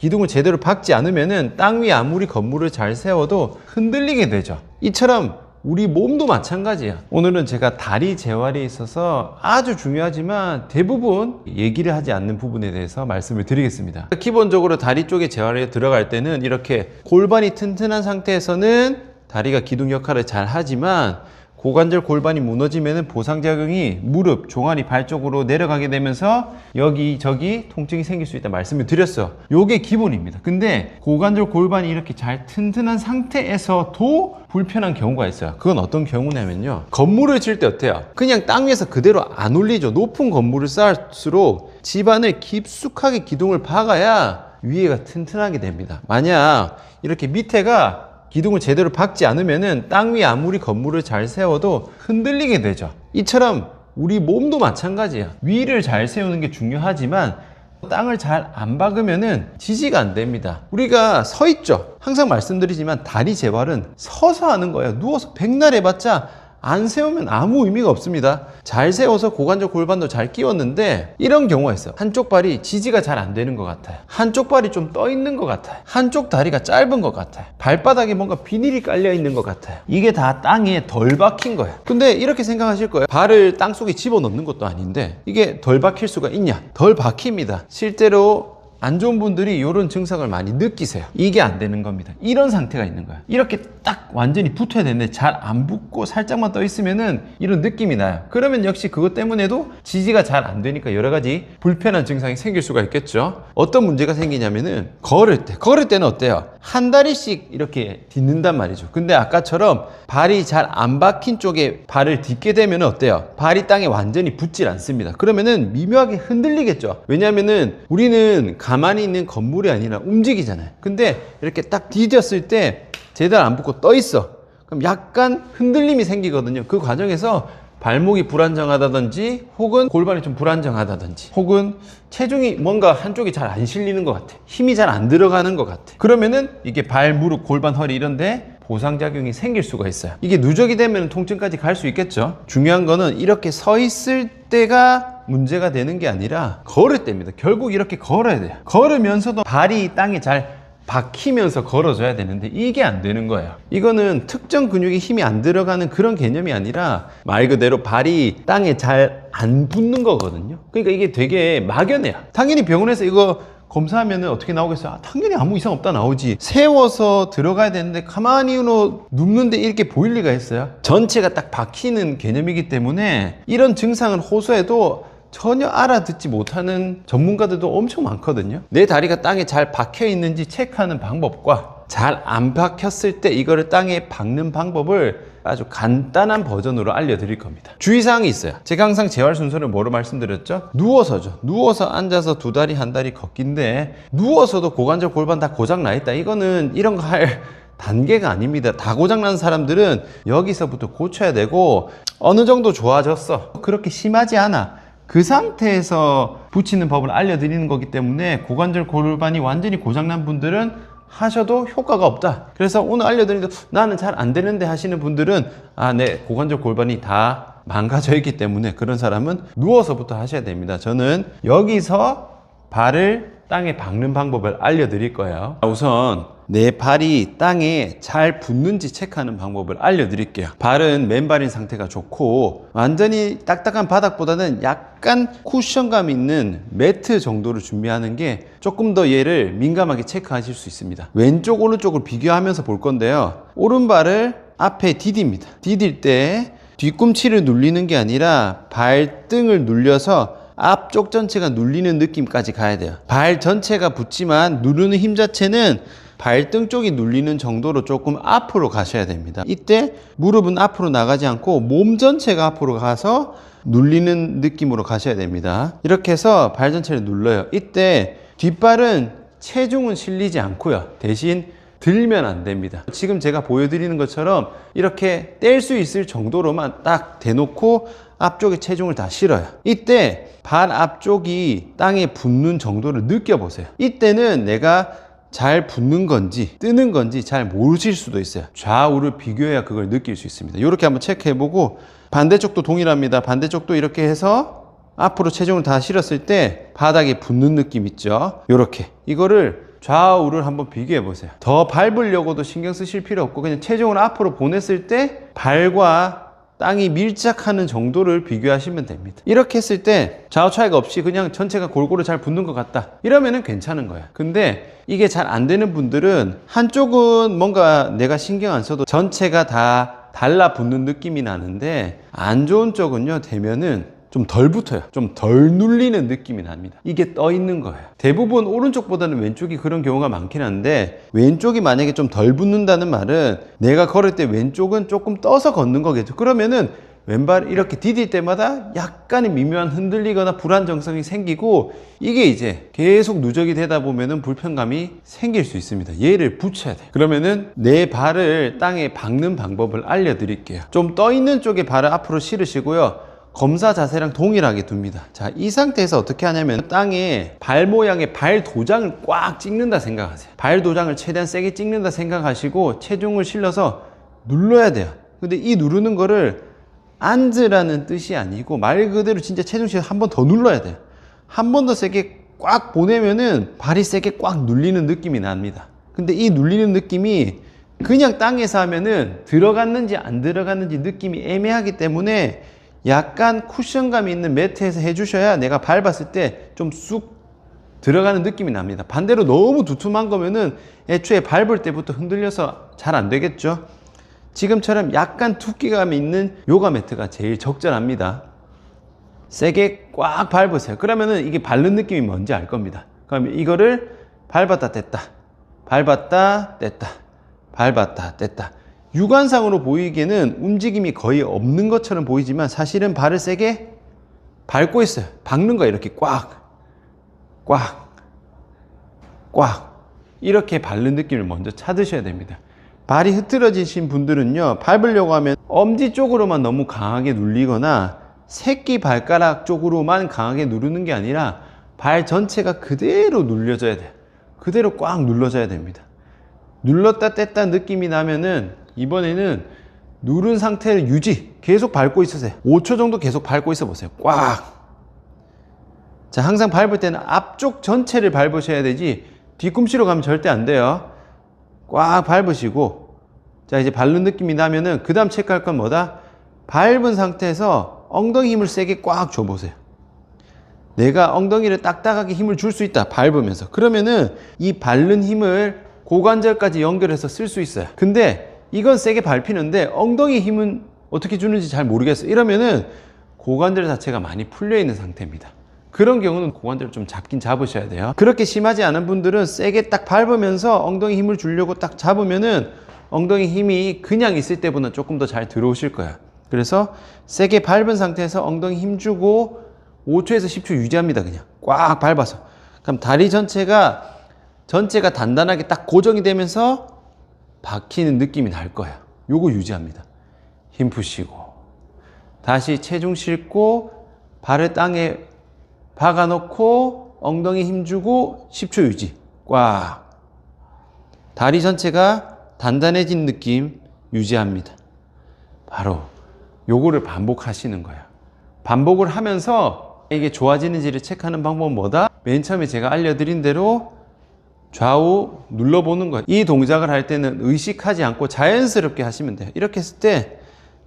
기둥을 제대로 박지 않으면은 땅 위에 아무리 건물을 잘 세워도 흔들리게 되죠. 이처럼 우리 몸도 마찬가지야. 오늘은 제가 다리 재활에 있어서 아주 중요하지만 대부분 얘기를 하지 않는 부분에 대해서 말씀을 드리겠습니다. 기본적으로 다리 쪽에 재활에 들어갈 때는 이렇게 골반이 튼튼한 상태에서는 다리가 기둥 역할을 잘 하지만 고관절 골반이 무너지면 보상작용이 무릎, 종아리, 발 쪽으로 내려가게 되면서 여기저기 통증이 생길 수 있다 말씀을 드렸어요. 요게 기본입니다. 근데 고관절 골반이 이렇게 잘 튼튼한 상태에서도 불편한 경우가 있어요. 그건 어떤 경우냐면요, 건물을 지을 때 어때요? 그냥 땅 위에서 그대로 안 올리죠. 높은 건물을 쌓을수록 집안을 깊숙하게 기둥을 박아야 위에가 튼튼하게 됩니다. 만약 이렇게 밑에가 기둥을 제대로 박지 않으면은 땅 위에 아무리 건물을 잘 세워도 흔들리게 되죠. 이처럼 우리 몸도 마찬가지야. 위를 잘 세우는 게 중요하지만 땅을 잘 안 박으면은 지지가 안 됩니다. 우리가 서 있죠. 항상 말씀드리지만 다리 재활은 서서 하는 거예요. 누워서 백날 해봤자 안 세우면 아무 의미가 없습니다. 잘 세워서 고관절 골반도 잘 끼웠는데 이런 경우가 있어요. 한쪽 발이 지지가 잘 안 되는 것 같아요. 한쪽 발이 좀 떠 있는 것 같아요. 한쪽 다리가 짧은 것 같아요. 발바닥에 뭔가 비닐이 깔려 있는 것 같아요. 이게 다 땅에 덜 박힌 거예요. 근데 이렇게 생각하실 거예요. 발을 땅 속에 집어넣는 것도 아닌데 이게 덜 박힐 수가 있냐? 덜 박힙니다. 실제로 안 좋은 분들이 이런 증상을 많이 느끼세요. 이게 안 되는 겁니다. 이런 상태가 있는 거예요. 이렇게 딱 완전히 붙어야 되는데 잘 안 붙고 살짝만 떠 있으면은 이런 느낌이 나요. 그러면 역시 그것 때문에도 지지가 잘 안 되니까 여러 가지 불편한 증상이 생길 수가 있겠죠. 어떤 문제가 생기냐면은 걸을 때는 어때요? 한 다리씩 이렇게 딛는단 말이죠. 근데 아까처럼 발이 잘 안 박힌 쪽에 발을 딛게 되면 어때요? 발이 땅에 완전히 붙질 않습니다. 그러면은 미묘하게 흔들리겠죠. 왜냐면은 우리는 가만히 있는 건물이 아니라 움직이잖아요. 근데 이렇게 딱 디뎠을 때 제대로 안 붙고 떠 있어. 그럼 약간 흔들림이 생기거든요. 그 과정에서 발목이 불안정하다든지 혹은 골반이 좀 불안정하다든지 혹은 체중이 뭔가 한쪽이 잘 안 실리는 것 같아. 힘이 잘 안 들어가는 것 같아. 그러면은 이게 발, 무릎, 골반, 허리 이런데 보상작용이 생길 수가 있어요. 이게 누적이 되면 통증까지 갈 수 있겠죠. 중요한 거는 이렇게 서 있을 때가 문제가 되는 게 아니라 걸을 때입니다. 결국 이렇게 걸어야 돼요. 걸으면서도 발이 땅에 잘 박히면서 걸어줘야 되는데 이게 안 되는 거예요. 이거는 특정 근육에 힘이 안 들어가는 그런 개념이 아니라 말 그대로 발이 땅에 잘 안 붙는 거거든요. 그러니까 이게 되게 막연해요. 당연히 병원에서 이거 검사하면 어떻게 나오겠어요? 당연히 아무 이상 없다 나오지. 세워서 들어가야 되는데 가만히 눕는데 이렇게 보일 리가 있어요? 전체가 딱 박히는 개념이기 때문에 이런 증상을 호소해도 전혀 알아듣지 못하는 전문가들도 엄청 많거든요. 내 다리가 땅에 잘 박혀 있는지 체크하는 방법과 잘 안 박혔을 때 이거를 땅에 박는 방법을 아주 간단한 버전으로 알려드릴 겁니다. 주의사항이 있어요. 제가 항상 재활 순서를 뭐로 말씀드렸죠? 누워서죠. 누워서 앉아서 두 다리 한 다리 걷기인데 누워서도 고관절 골반 다 고장 나 있다. 이거는 이런 거 할 단계가 아닙니다. 다 고장난 사람들은 여기서부터 고쳐야 되고 어느 정도 좋아졌어. 그렇게 심하지 않아. 그 상태에서 붙이는 법을 알려드리는 거기 때문에 고관절 골반이 완전히 고장난 분들은 하셔도 효과가 없다. 그래서 오늘 알려드리는 나는 잘 안 되는데 하시는 분들은 내 고관절 골반이 다 망가져 있기 때문에 그런 사람은 누워서부터 하셔야 됩니다. 저는 여기서 발을 땅에 박는 방법을 알려드릴 거예요. 우선 내 발이 땅에 잘 붙는지 체크하는 방법을 알려드릴게요. 발은 맨발인 상태가 좋고 완전히 딱딱한 바닥보다는 약간 쿠션감 있는 매트 정도를 준비하는 게 조금 더 얘를 민감하게 체크하실 수 있습니다. 왼쪽 오른쪽을 비교하면서 볼 건데요. 오른발을 앞에 디딥니다. 디딜 때 뒤꿈치를 눌리는 게 아니라 발등을 눌려서 앞쪽 전체가 눌리는 느낌까지 가야 돼요. 발 전체가 붙지만 누르는 힘 자체는 발등 쪽이 눌리는 정도로 조금 앞으로 가셔야 됩니다. 이때 무릎은 앞으로 나가지 않고 몸 전체가 앞으로 가서 눌리는 느낌으로 가셔야 됩니다. 이렇게 해서 발 전체를 눌러요. 이때 뒷발은 체중은 실리지 않고요. 대신 들면 안 됩니다. 지금 제가 보여드리는 것처럼 이렇게 뗄 수 있을 정도로만 딱 대놓고 앞쪽에 체중을 다 실어요. 이때 발 앞쪽이 땅에 붙는 정도를 느껴보세요. 이때는 내가 잘 붙는 건지 뜨는 건지 잘 모르실 수도 있어요. 좌우를 비교해야 그걸 느낄 수 있습니다. 이렇게 한번 체크해보고 반대쪽도 동일합니다. 반대쪽도 이렇게 해서 앞으로 체중을 다 실었을 때 바닥에 붙는 느낌 있죠. 이렇게 이거를 좌우를 한번 비교해 보세요. 더 밟으려고도 신경 쓰실 필요 없고 그냥 체중을 앞으로 보냈을 때 발과 땅이 밀착하는 정도를 비교하시면 됩니다. 이렇게 했을 때 좌우 차이가 없이 그냥 전체가 골고루 잘 붙는 것 같다 이러면은 괜찮은 거야. 근데 이게 잘 안 되는 분들은 한쪽은 뭔가 내가 신경 안 써도 전체가 다 달라붙는 느낌이 나는데 안 좋은 쪽은요 되면은 좀 덜 붙어요. 좀 덜 눌리는 느낌이 납니다. 이게 떠 있는 거예요. 대부분 오른쪽보다는 왼쪽이 그런 경우가 많긴 한데 왼쪽이 만약에 좀 덜 붙는다는 말은 내가 걸을 때 왼쪽은 조금 떠서 걷는 거겠죠. 그러면은 왼발 이렇게 디딜 때마다 약간의 미묘한 흔들리거나 불안정성이 생기고 이게 이제 계속 누적이 되다 보면은 불편감이 생길 수 있습니다. 얘를 붙여야 돼. 그러면은 내 발을 땅에 박는 방법을 알려드릴게요. 좀 떠 있는 쪽에 발을 앞으로 실으시고요. 검사 자세랑 동일하게 둡니다. 자, 이 상태에서 어떻게 하냐면 땅에 발 모양의 발 도장을 꽉 찍는다 생각하세요. 발 도장을 최대한 세게 찍는다 생각하시고 체중을 실려서 눌러야 돼요. 근데 이 누르는 거를 앉으라는 뜻이 아니고 말 그대로 진짜 체중 실어 한 번 더 눌러야 돼요. 한 번 더 세게 꽉 보내면은 발이 세게 꽉 눌리는 느낌이 납니다. 근데 이 눌리는 느낌이 그냥 땅에서 하면은 들어갔는지 안 들어갔는지 느낌이 애매하기 때문에 약간 쿠션감이 있는 매트에서 해주셔야 내가 밟았을 때 좀 쑥 들어가는 느낌이 납니다. 반대로 너무 두툼한 거면은 애초에 밟을 때부터 흔들려서 잘 안 되겠죠. 지금처럼 약간 두께감이 있는 요가 매트가 제일 적절합니다. 세게 꽉 밟으세요. 그러면은 이게 밟는 느낌이 뭔지 알 겁니다. 그러면 이거를 밟았다 뗐다 밟았다 뗐다 밟았다 뗐다 육안상으로 보이기에는 움직임이 거의 없는 것처럼 보이지만 사실은 발을 세게 밟고 있어요. 박는 거예요. 이렇게 꽉, 꽉, 꽉 이렇게 밟는 느낌을 먼저 찾으셔야 됩니다. 발이 흐트러지신 분들은요 밟으려고 하면 엄지 쪽으로만 너무 강하게 눌리거나 새끼 발가락 쪽으로만 강하게 누르는 게 아니라 발 전체가 그대로 눌려져야 돼요. 그대로 꽉 눌러져야 됩니다. 눌렀다 뗐다 느낌이 나면은 이번에는 누른 상태를 유지 계속 밟고 있으세요. 5초 정도 계속 밟고 있어 보세요. 꽉. 자, 항상 밟을 때는 앞쪽 전체를 밟으셔야 되지 뒤꿈치로 가면 절대 안 돼요. 꽉 밟으시고 자 이제 밟는 느낌이 나면은 그 다음 체크할 건 뭐다? 밟은 상태에서 엉덩이 힘을 세게 꽉 줘보세요. 내가 엉덩이를 딱딱하게 힘을 줄 수 있다 밟으면서 그러면은 이 밟는 힘을 고관절까지 연결해서 쓸 수 있어요. 근데 이건 세게 밟히는데 엉덩이 힘은 어떻게 주는지 잘 모르겠어요. 이러면은 고관절 자체가 많이 풀려 있는 상태입니다. 그런 경우는 고관절을 좀 잡긴 잡으셔야 돼요. 그렇게 심하지 않은 분들은 세게 딱 밟으면서 엉덩이 힘을 주려고 딱 잡으면은 엉덩이 힘이 그냥 있을 때보다 조금 더 잘 들어오실 거야. 그래서 세게 밟은 상태에서 엉덩이 힘 주고 5초에서 10초 유지합니다. 그냥 꽉 밟아서. 그럼 다리 전체가 단단하게 딱 고정이 되면서 박히는 느낌이 날 거예요. 요거 유지합니다. 힘 푸시고 다시 체중 싣고 발을 땅에 박아 놓고 엉덩이 힘 주고 10초 유지. 꽉. 다리 전체가 단단해진 느낌 유지합니다. 바로 요거를 반복하시는 거예요. 반복을 하면서 이게 좋아지는지를 체크하는 방법은 뭐다? 맨 처음에 제가 알려드린 대로 좌우 눌러보는 거예요. 이 동작을 할 때는 의식하지 않고 자연스럽게 하시면 돼요. 이렇게 했을 때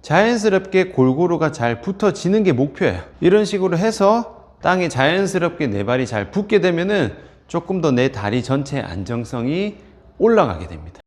자연스럽게 골고루가 잘 붙어지는 게 목표예요. 이런 식으로 해서 땅에 자연스럽게 내 발이 잘 붙게 되면은 조금 더 내 다리 전체의 안정성이 올라가게 됩니다.